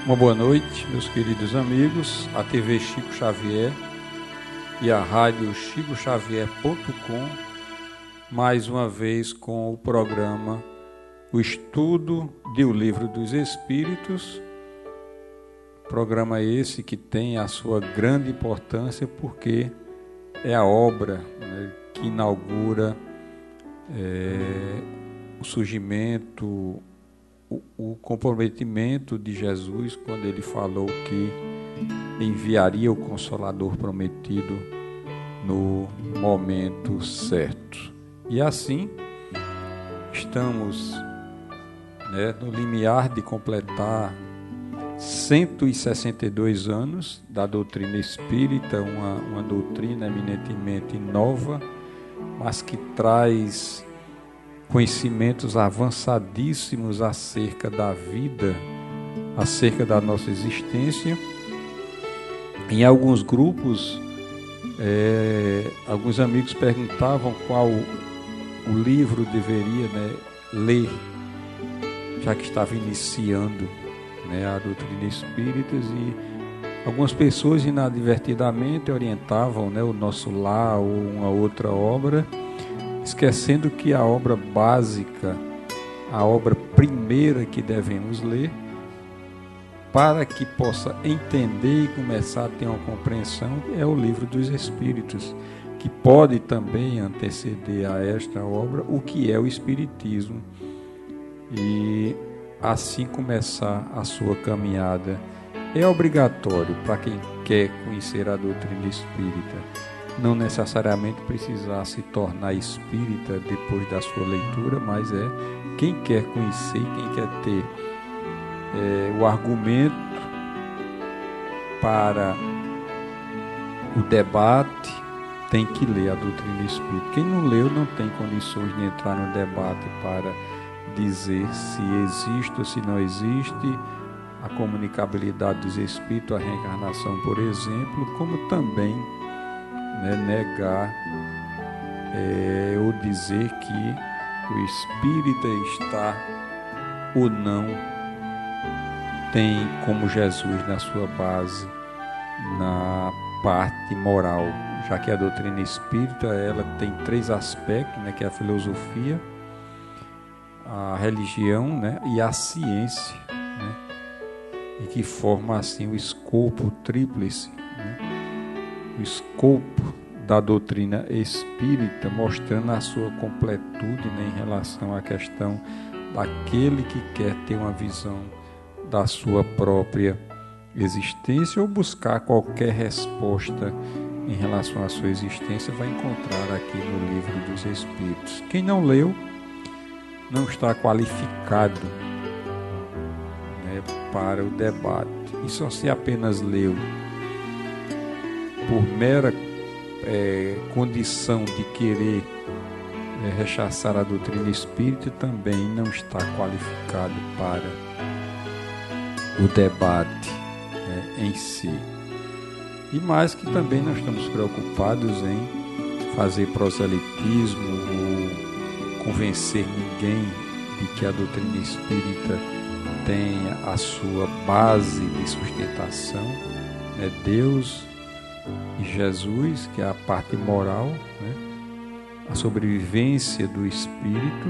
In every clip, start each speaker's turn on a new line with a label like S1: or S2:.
S1: Uma boa noite, meus queridos amigos. A TV Chico Xavier e a rádio chicoxavier.com, mais uma vez com o programa O Estudo do Livro dos Espíritos. Programa esse que tem a sua grande importância porque é a obra, né, que inaugura o surgimento, o comprometimento de Jesus quando ele falou que enviaria o Consolador prometido no momento certo. E assim estamos, no limiar de completar 162 anos da doutrina espírita, uma doutrina eminentemente nova, mas que traz conhecimentos avançadíssimos acerca da vida, acerca da nossa existência. Em alguns grupos, alguns amigos perguntavam qual o livro deveria ler, já que estava iniciando a doutrina espírita, e algumas pessoas inadvertidamente orientavam o Nosso Lar ou uma outra obra, esquecendo que a obra básica, a obra primeira que devemos ler, para que possa entender e começar a ter uma compreensão, é o Livro dos Espíritos, que pode também anteceder a esta obra o que é o Espiritismo, e assim começar a sua caminhada. É obrigatório para quem quer conhecer a doutrina espírita, não necessariamente precisar se tornar espírita depois da sua leitura, mas quem quer conhecer, quem quer ter o argumento para o debate, tem que ler a doutrina espírita. Quem não leu não tem condições de entrar no debate para dizer se existe ou se não existe a comunicabilidade dos espíritos, a reencarnação, por exemplo, como também negar ou dizer que o espírita está ou não tem como Jesus na sua base, na parte moral, já que a doutrina espírita ela tem 3 aspectos, que é a filosofia, a religião, e a ciência, e que forma assim o escopo tríplice, o escopo da doutrina espírita, mostrando a sua completude em relação à questão daquele que quer ter uma visão da sua própria existência ou buscar qualquer resposta em relação à sua existência, vai encontrar aqui no Livro dos Espíritos. Quem não leu não está qualificado para o debate. E só se apenas leu por mera condição de querer rechaçar a doutrina espírita, também não está qualificado para o debate em si. E mais que também não estamos preocupados em fazer proselitismo ou convencer ninguém de que a doutrina espírita tem a sua base de sustentação, Deus e Jesus, que é a parte moral, a sobrevivência do espírito,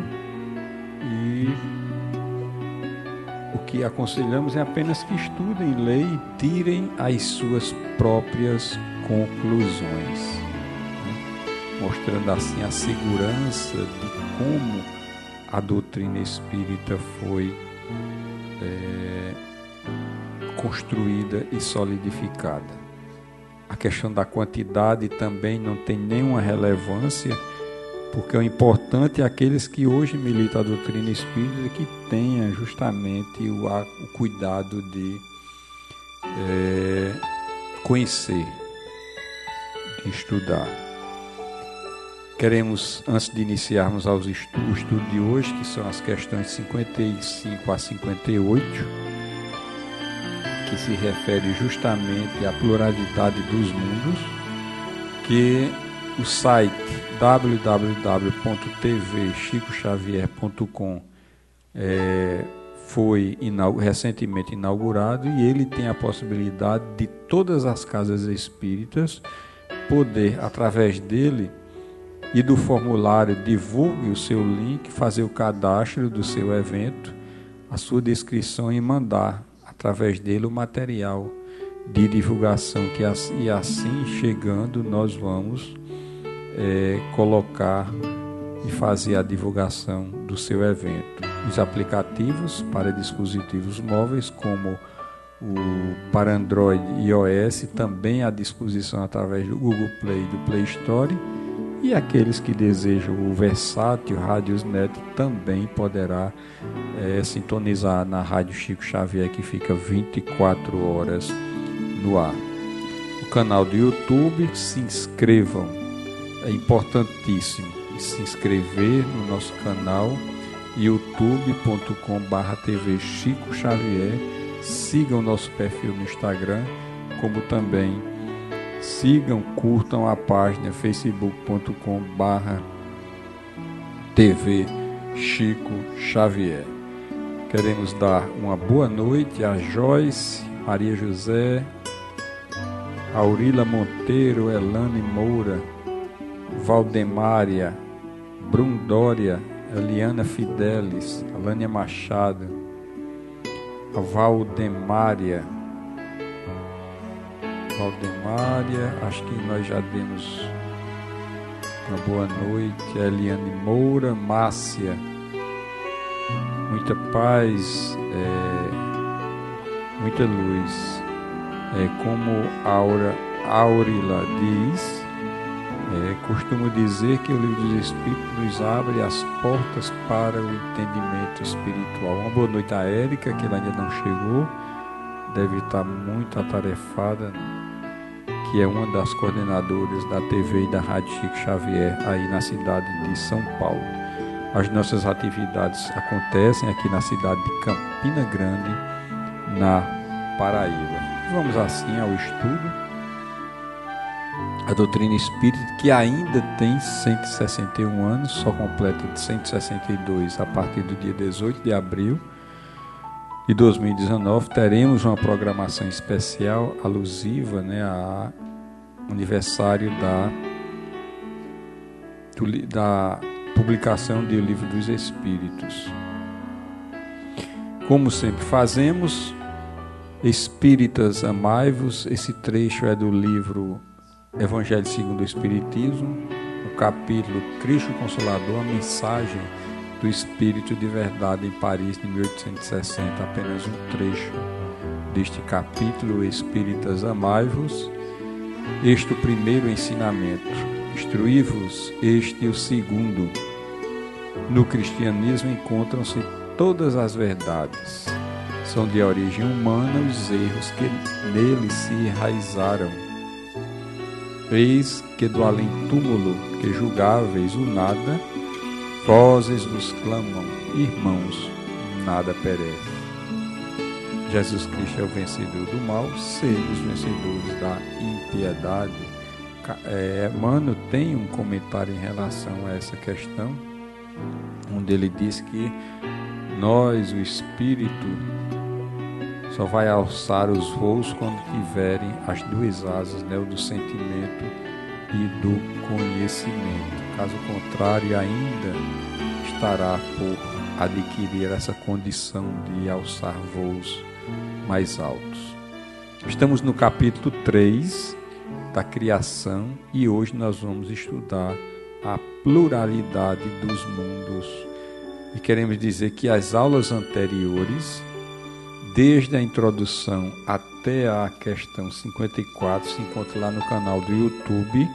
S1: e o que aconselhamos é apenas que estudem, leiam e tirem as suas próprias conclusões, né? Mostrando assim a segurança de como a doutrina espírita foi construída e solidificada. A questão da quantidade também não tem nenhuma relevância, porque o importante é aqueles que hoje militam a doutrina espírita que tenham justamente o cuidado de conhecer, de estudar. Queremos, antes de iniciarmos o estudo de hoje, que são as questões 55 a 58, que se refere justamente à pluralidade dos mundos, que o site www.tvchicoxavier.com foi recentemente inaugurado, e ele tem a possibilidade de todas as casas espíritas poder, através dele e do formulário divulgue o seu link, fazer o cadastro do seu evento, a sua descrição e mandar através dele o material de divulgação, e assim chegando nós vamos colocar e fazer a divulgação do seu evento. Os aplicativos para dispositivos móveis, como o para Android e iOS, também à disposição através do Google Play e do Play Store, e aqueles que desejam o versátil Radiosnet também poderá sintonizar na Rádio Chico Xavier, que fica 24 horas no ar. O canal do YouTube, se inscrevam, é importantíssimo se inscrever no nosso canal youtube.com/TV Chico Xavier. Sigam nosso perfil no Instagram, como também sigam, curtam a página facebook.com/TV Chico Xavier. Queremos dar uma boa noite a Joyce, Maria José, Aurila Monteiro, Elane Moura, Valdemária, Brundória, Eliana Fidelis, Alânia Machado, a Valdemária, acho que nós já demos uma boa noite, a Eliane Moura, Márcia, muita paz, muita luz, como Aurila diz, costumo dizer que o Livro dos Espíritos nos abre as portas para o entendimento espiritual. Uma boa noite a Érica, que ela ainda não chegou, deve estar muito atarefada, que é uma das coordenadoras da TV e da Rádio Chico Xavier aí na cidade de São Paulo. As nossas atividades acontecem aqui na cidade de Campina Grande, na Paraíba. Vamos assim ao estudo. A doutrina espírita, que ainda tem 161 anos, só completa de 162 a partir do dia 18 de abril de 2019, teremos uma programação especial alusiva, ao aniversário da publicação do Livro dos Espíritos. Como sempre fazemos, Espíritas, amai-vos. Esse trecho é do livro Evangelho segundo o Espiritismo, o capítulo Cristo Consolador, a mensagem do Espírito de Verdade em Paris, de 1860, apenas um trecho deste capítulo, Espíritas, amai-vos. Este o primeiro ensinamento, instruí-vos, este o segundo. No cristianismo encontram-se todas as verdades. São de origem humana os erros que nele se enraizaram. Eis que do além-túmulo que julgáveis o nada, vozes nos clamam, irmãos, nada perece. Jesus Cristo é o vencedor do mal, sede os vencedores da impiedade. Emmanuel tem um comentário em relação a essa questão, onde ele diz que nós, o Espírito, só vai alçar os voos quando tiverem as duas asas, o do sentimento e do conhecimento. Caso contrário, ainda estará por adquirir essa condição de alçar voos mais altos. Estamos no capítulo 3 da criação e hoje nós vamos estudar a pluralidade dos mundos. E queremos dizer que as aulas anteriores, desde a introdução até a questão 54, se encontra lá no canal do YouTube.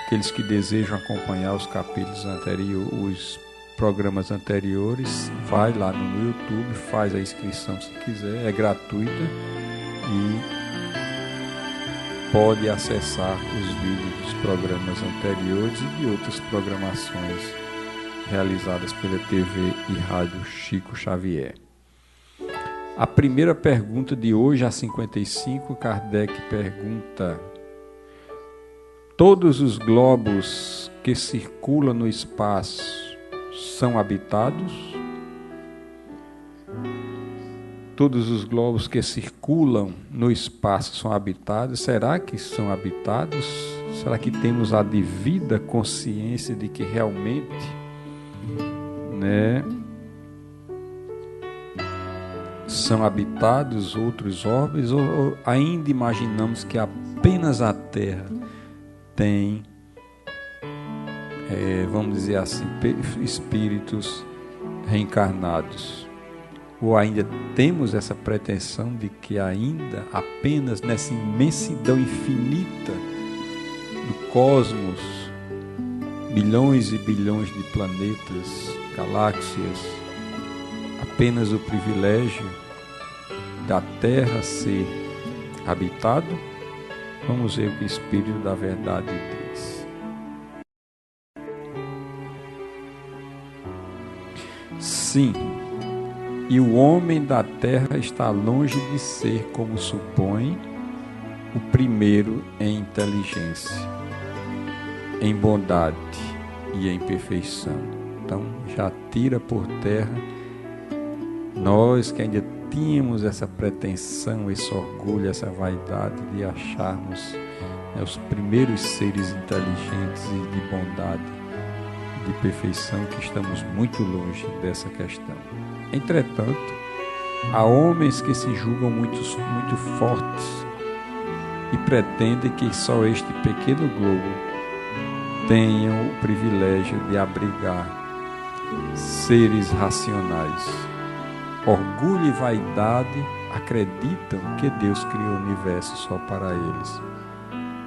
S1: Aqueles que desejam acompanhar os capítulos anteriores, os programas anteriores, vai lá no YouTube, faz a inscrição se quiser, é gratuita e pode acessar os vídeos dos programas anteriores e de outras programações realizadas pela TV e Rádio Chico Xavier. A primeira pergunta de hoje, a 55, Kardec pergunta: todos os globos que circulam no espaço são habitados? Todos os globos que circulam no espaço são habitados? Será que são habitados? Será que temos a devida consciência de que realmente, são habitados outros orbes? Ou ainda imaginamos que apenas a Terra tem, vamos dizer assim, espíritos reencarnados? Ou ainda temos essa pretensão de que ainda apenas nessa imensidão infinita do cosmos, bilhões e bilhões de planetas, galáxias, apenas o privilégio da Terra ser habitado? Vamos ver o que o Espírito da Verdade diz. Sim, e o homem da terra está longe de ser, como supõe, o primeiro em inteligência, em bondade e em perfeição. Então já tira por terra nós que ainda tínhamos essa pretensão, esse orgulho, essa vaidade de acharmos os primeiros seres inteligentes e de bondade, de perfeição, que estamos muito longe dessa questão. Entretanto, há homens que se julgam muito fortes e pretendem que só este pequeno globo tenha o privilégio de abrigar seres racionais. Orgulho e vaidade acreditam que Deus criou o universo só para eles.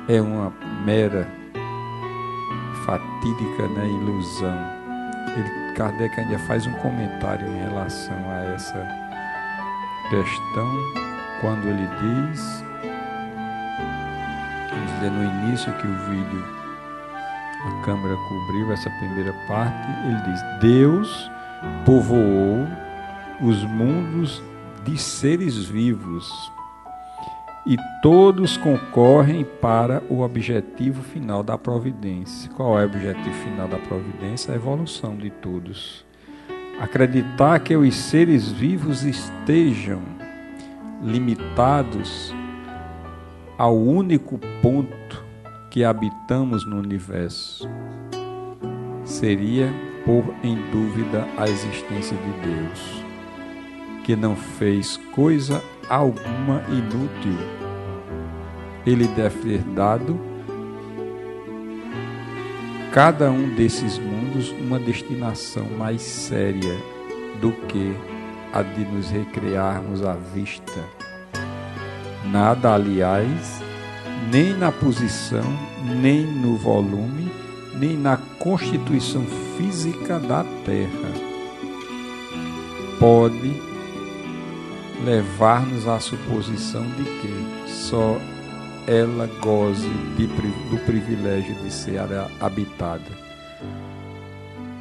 S1: É uma mera fatídica ilusão. Kardec ainda faz um comentário em relação a essa questão, quando ele diz, vamos dizer, no início que o vídeo, a câmera cobriu essa primeira parte, ele diz: Deus povoou os mundos de seres vivos e todos concorrem para o objetivo final da providência. Qual é o objetivo final da providência? A evolução de todos. Acreditar que os seres vivos estejam limitados ao único ponto que habitamos no universo seria pôr em dúvida a existência de Deus, que não fez coisa alguma inútil. Ele deve ter dado cada um desses mundos uma destinação mais séria do que a de nos recrearmos à vista. Nada, aliás, nem na posição, nem no volume, nem na constituição física da Terra pode levar-nos à suposição de que só ela goze do privilégio de ser habitada,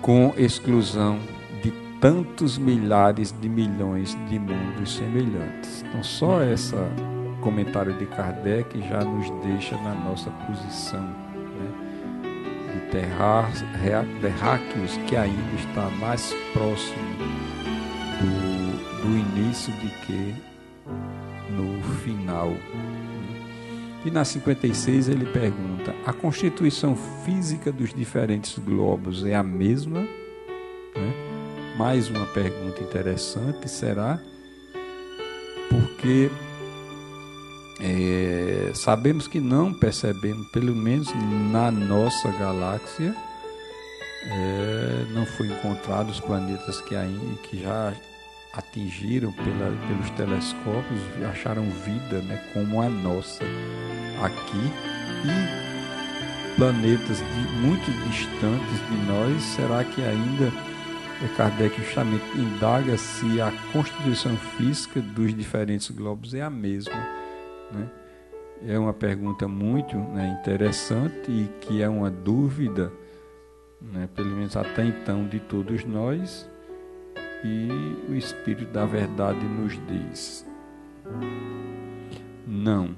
S1: com exclusão de tantos milhares de milhões de mundos semelhantes. Então só esse comentário de Kardec já nos deixa na nossa posição, de terráqueos que ainda está mais próximo do início de que no final. E na 56 ele pergunta: a constituição física dos diferentes globos é a mesma? mais uma pergunta interessante será porque sabemos que não percebemos, pelo menos na nossa galáxia, não foi encontrado os planetas que já atingiram pelos telescópios, acharam vida, né, como a nossa aqui, e planetas muito distantes de nós. Será que ainda Kardec justamente indaga se a constituição física dos diferentes globos é a mesma, né? É uma pergunta muito, né, interessante e que é uma dúvida, né, pelo menos até então, de todos nós, e o Espírito da Verdade nos diz: não,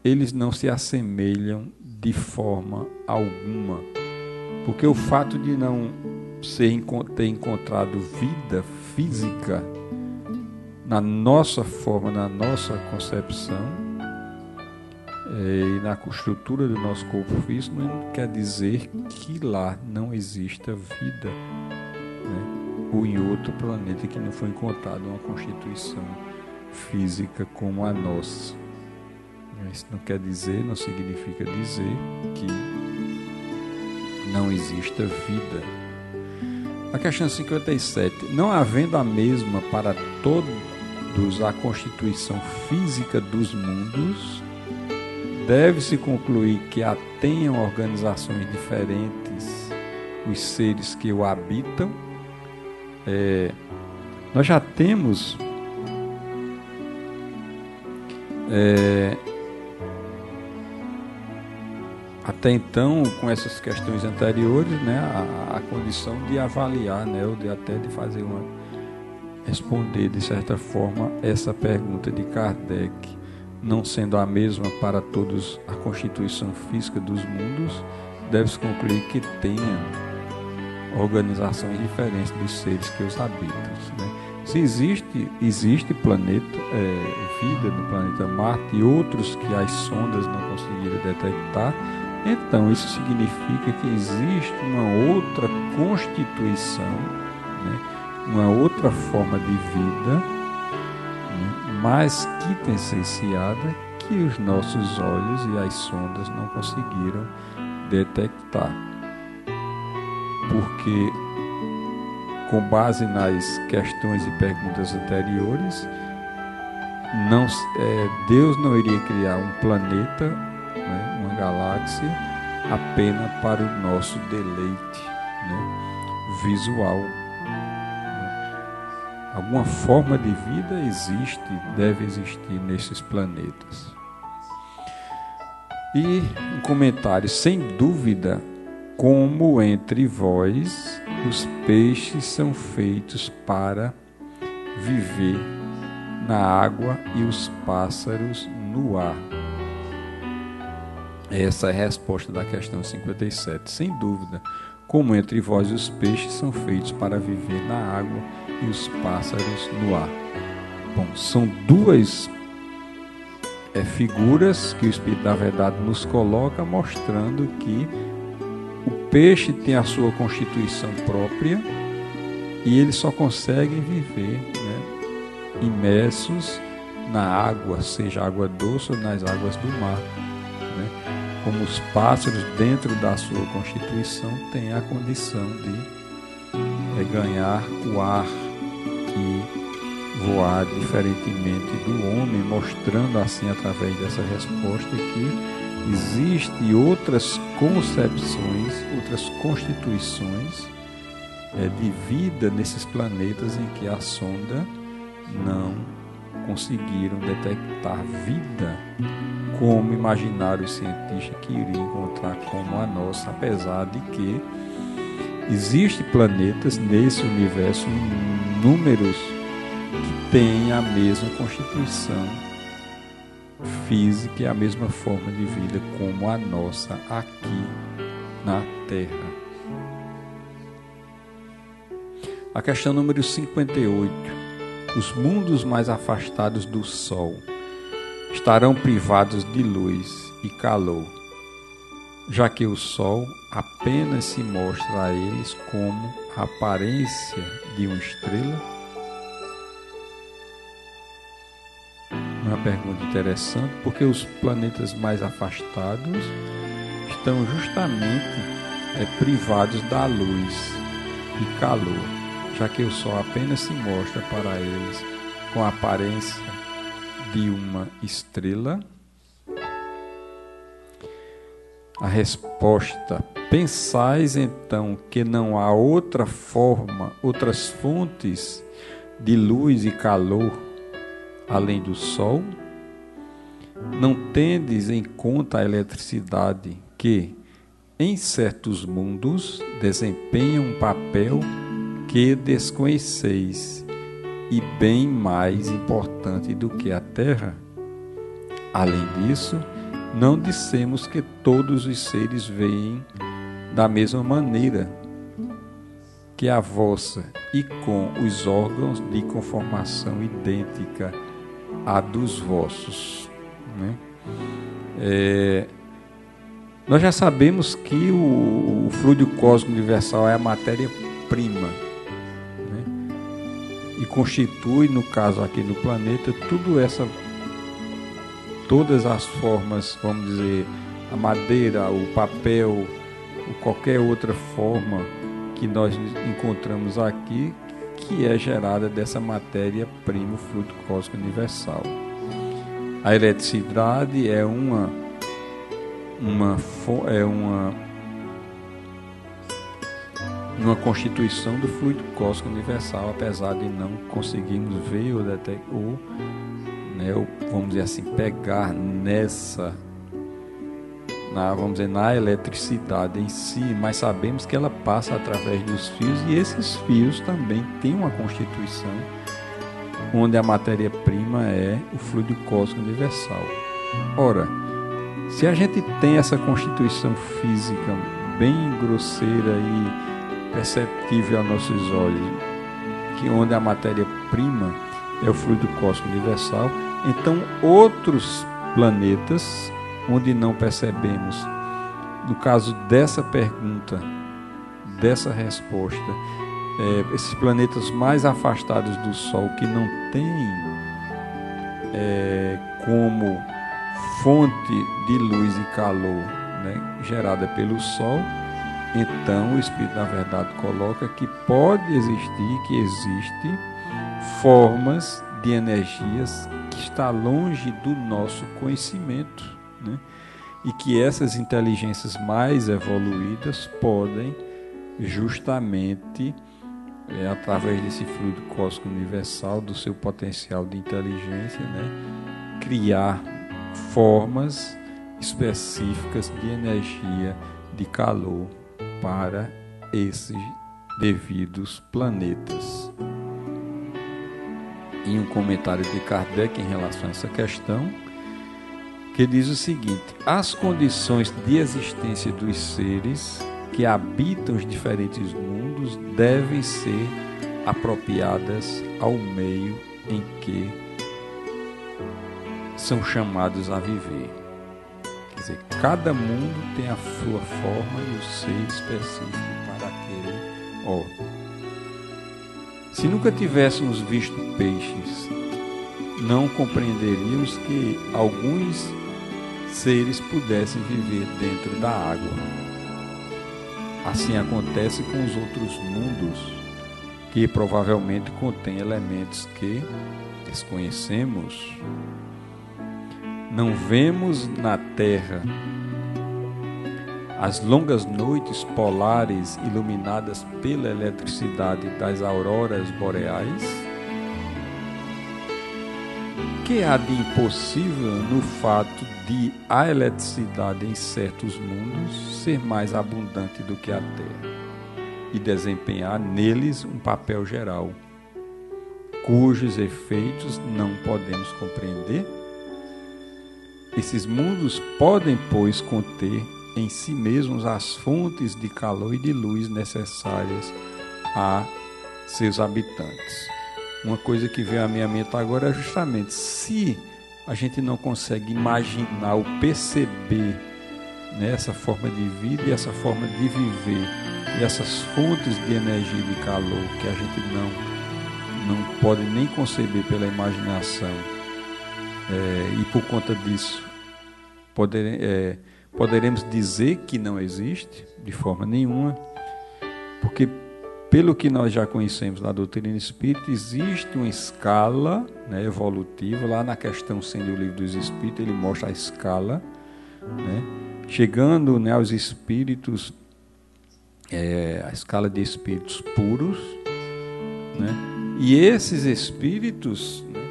S1: eles não se assemelham de forma alguma, porque o fato de não ter encontrado vida física na nossa forma, na nossa concepção, e na estrutura do nosso corpo físico, não quer dizer que lá não exista vida, né? Ou em outro planeta que não foi encontrada uma constituição física como a nossa. Isso não quer dizer, não significa dizer que não exista vida. A questão 57. Não havendo a mesma para todos a constituição física dos mundos, deve-se concluir que tenham organizações diferentes os seres que o habitam. Nós já temos até então, com essas questões anteriores, né, a condição de avaliar, né, ou de fazer responder de certa forma essa pergunta de Kardec, não sendo a mesma para todos a constituição física dos mundos, deve-se concluir que tenha organizações diferentes dos seres que os habitam, né? Se existe planeta, vida no planeta Marte e outros que as sondas não conseguiram detectar, então isso significa que existe uma outra constituição, né? Uma outra forma de vida, né? Mais quintessenciada, que os nossos olhos e as sondas não conseguiram detectar. Porque, com base nas questões e perguntas anteriores, Deus não iria criar um planeta, né, uma galáxia, apenas para o nosso deleite, né, visual. Alguma forma de vida deve existir nesses planetas. E um comentário: sem dúvida, como entre vós os peixes são feitos para viver na água e os pássaros no ar. Essa é a resposta da questão 57. Sem dúvida, como entre vós os peixes são feitos para viver na água e os pássaros no ar. Bom, são duas figuras que o Espírito da Verdade nos coloca, mostrando que o peixe tem a sua constituição própria e eles só conseguem viver, né, imersos na água, seja água doce ou nas águas do mar, né? Como os pássaros, dentro da sua constituição, têm a condição de ganhar o ar e voar diferentemente do homem, mostrando assim, através dessa resposta, que existem outras concepções, outras constituições de vida nesses planetas em que a sonda não conseguiram detectar vida, como imaginaram os cientistas que iriam encontrar como a nossa, apesar de que existem planetas nesse universo, números que têm a mesma constituição física e a mesma forma de vida como a nossa aqui na Terra. A questão número 58. Os mundos mais afastados do Sol estarão privados de luz e calor, já que o Sol apenas se mostra a eles como a aparência de uma estrela? Uma pergunta interessante, porque os planetas mais afastados estão justamente privados da luz e calor, já que o Sol apenas se mostra para eles com a aparência de uma estrela. A resposta: pensais então que não há outra forma, outras fontes de luz e calor além do Sol? Não tendes em conta a eletricidade que, em certos mundos, desempenha um papel que desconheceis e bem mais importante do que a Terra? Além disso, não dissemos que todos os seres veem da mesma maneira que a vossa e com os órgãos de conformação idêntica à dos vossos, né? Nós já sabemos que o fluido cósmico universal é a matéria-prima, né? E constitui, no caso aqui do planeta, todas as formas, vamos dizer, a madeira, o papel, ou qualquer outra forma que nós encontramos aqui, que é gerada dessa matéria-prima, o fluido cósmico universal. A eletricidade é uma constituição do fluido cósmico universal, apesar de não conseguirmos ver ou vamos dizer assim, pegar na eletricidade em si, mas sabemos que ela passa através dos fios, e esses fios também têm uma constituição onde a matéria-prima é o fluido cósmico universal. Ora, se a gente tem essa constituição física bem grosseira e perceptível a nossos olhos, que onde a matéria-prima é o fluido cósmico universal, então outros planetas onde não percebemos, no caso dessa pergunta, dessa resposta, esses planetas mais afastados do Sol, que não têm como fonte de luz e calor, né, gerada pelo Sol, então o Espírito, na verdade, coloca que pode existir, que existe formas de energias que está longe do nosso conhecimento, né? E que essas inteligências mais evoluídas podem justamente, através desse fluido cósmico universal, do seu potencial de inteligência, né, criar formas específicas de energia, de calor para esses devidos planetas. Em um comentário de Kardec em relação a essa questão, que diz o seguinte: as condições de existência dos seres que habitam os diferentes mundos devem ser apropriadas ao meio em que são chamados a viver. Quer dizer, cada mundo tem a sua forma e o ser específico para aquele órgão. Se nunca tivéssemos visto peixes, não compreenderíamos que alguns seres pudessem viver dentro da água. Assim acontece com os outros mundos, que provavelmente contêm elementos que desconhecemos. Não vemos na Terra as longas noites polares iluminadas pela eletricidade das auroras boreais? Que há de impossível no fato de a eletricidade em certos mundos ser mais abundante do que a Terra e desempenhar neles um papel geral, cujos efeitos não podemos compreender? Esses mundos podem, pois, conter em si mesmos as fontes de calor e de luz necessárias a seus habitantes. Uma coisa que veio à minha mente agora é justamente, se a gente não consegue imaginar ou perceber, né, essa forma de vida e essa forma de viver E essas fontes de energia e de calor que a gente não pode nem conceber pela imaginação, e por conta disso poderemos dizer que não existe de forma nenhuma, porque pelo que nós já conhecemos da doutrina espírita, existe uma escala, né, evolutiva. Lá na questão 100 do Livro dos Espíritos, ele mostra a escala, né, chegando, né, aos espíritos, a escala de espíritos puros, né, e esses espíritos, né,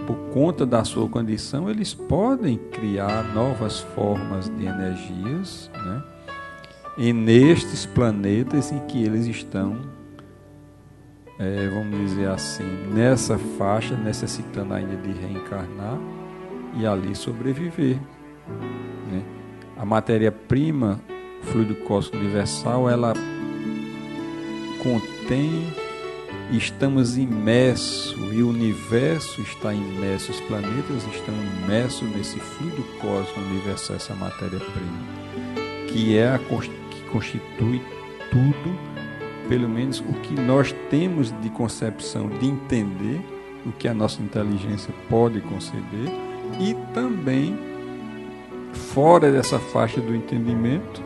S1: por conta da sua condição, eles podem criar novas formas de energias, né, e nestes planetas em que eles estão, vamos dizer assim, nessa faixa, necessitando ainda de reencarnar e ali sobreviver, né? A matéria-prima, o fluido cósmico universal, ela contém, estamos imersos, e o universo está imerso, os planetas estão imersos nesse fluido cósmico universal, essa matéria-prima, que é que constitui tudo, pelo menos o que nós temos de concepção, de entender, o que a nossa inteligência pode conceber, e também fora dessa faixa do entendimento,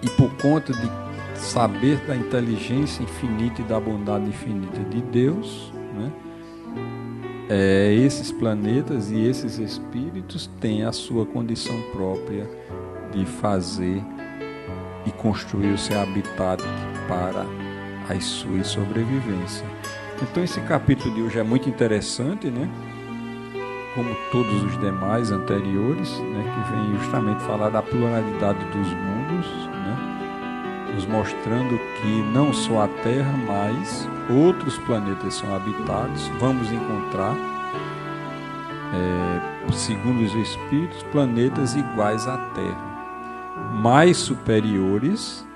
S1: e por conta de saber da inteligência infinita e da bondade infinita de Deus, né? Esses planetas e esses espíritos têm a sua condição própria de fazer e construir o seu habitat para a sua sobrevivência. Então esse capítulo de hoje é muito interessante, né? Como todos os demais anteriores, né? Que vem justamente falar da pluralidade dos mundos, né? Nos mostrando que não só a Terra, mas outros planetas são habitados. Vamos encontrar, segundo os Espíritos, planetas iguais à Terra, mais superiores,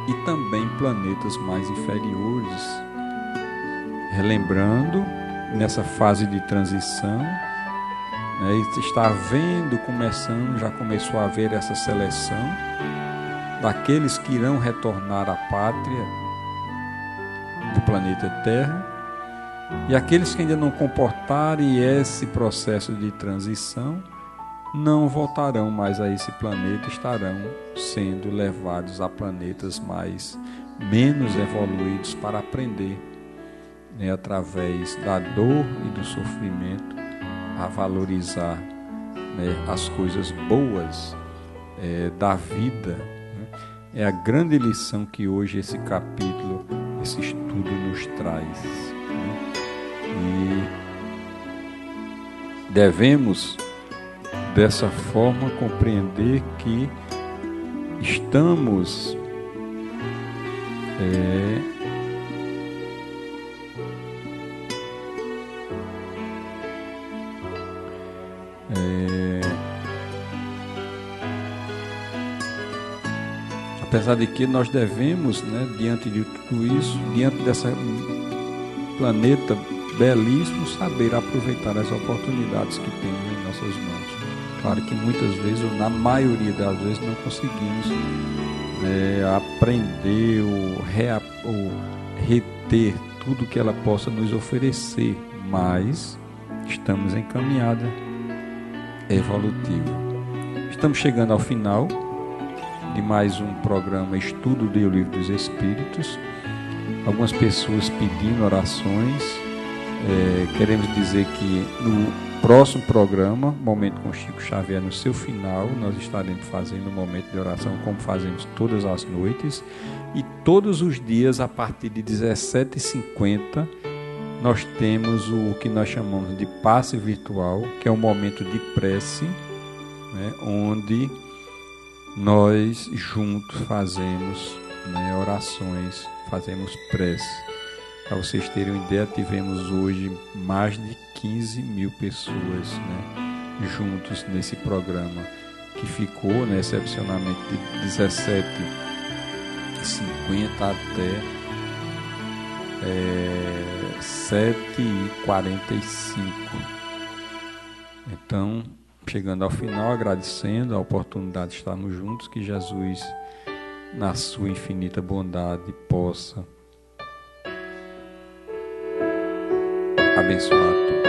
S1: e também planetas mais inferiores. Relembrando, nessa fase de transição, né, está havendo, já começou a haver essa seleção daqueles que irão retornar à pátria do planeta Terra, e aqueles que ainda não comportarem esse processo de transição não voltarão mais a esse planeta, estarão sendo levados a planetas menos evoluídos para aprender, né, através da dor e do sofrimento, a valorizar, né, as coisas boas da vida. É a grande lição que hoje esse capítulo, esse estudo nos traz, né? E devemos, dessa forma, compreender que estamos apesar de que nós devemos, né, diante de tudo isso, diante dessa planeta belíssimo, saber aproveitar as oportunidades que temos em nossas mãos. Claro que muitas vezes, ou na maioria das vezes, não conseguimos aprender ou reter tudo que ela possa nos oferecer, mas estamos em caminhada evolutiva. Estamos chegando ao final de mais um programa Estudo do Livro dos Espíritos. Algumas pessoas pedindo orações. Queremos dizer que no próximo programa, Momento com Chico Xavier, no seu final, nós estaremos fazendo um momento de oração, como fazemos todas as noites, e todos os dias, a partir de 17h50, nós temos o que nós chamamos de passe virtual, que é um momento de prece, né, onde nós juntos fazemos, né, orações, fazemos prece. Para vocês terem uma ideia, tivemos hoje mais de 15 mil pessoas, né, juntos nesse programa, que ficou, né, excepcionalmente de 17h50 até 7h45. Então, chegando ao final, agradecendo a oportunidade de estarmos juntos, que Jesus, na sua infinita bondade, possa abençoar a todos.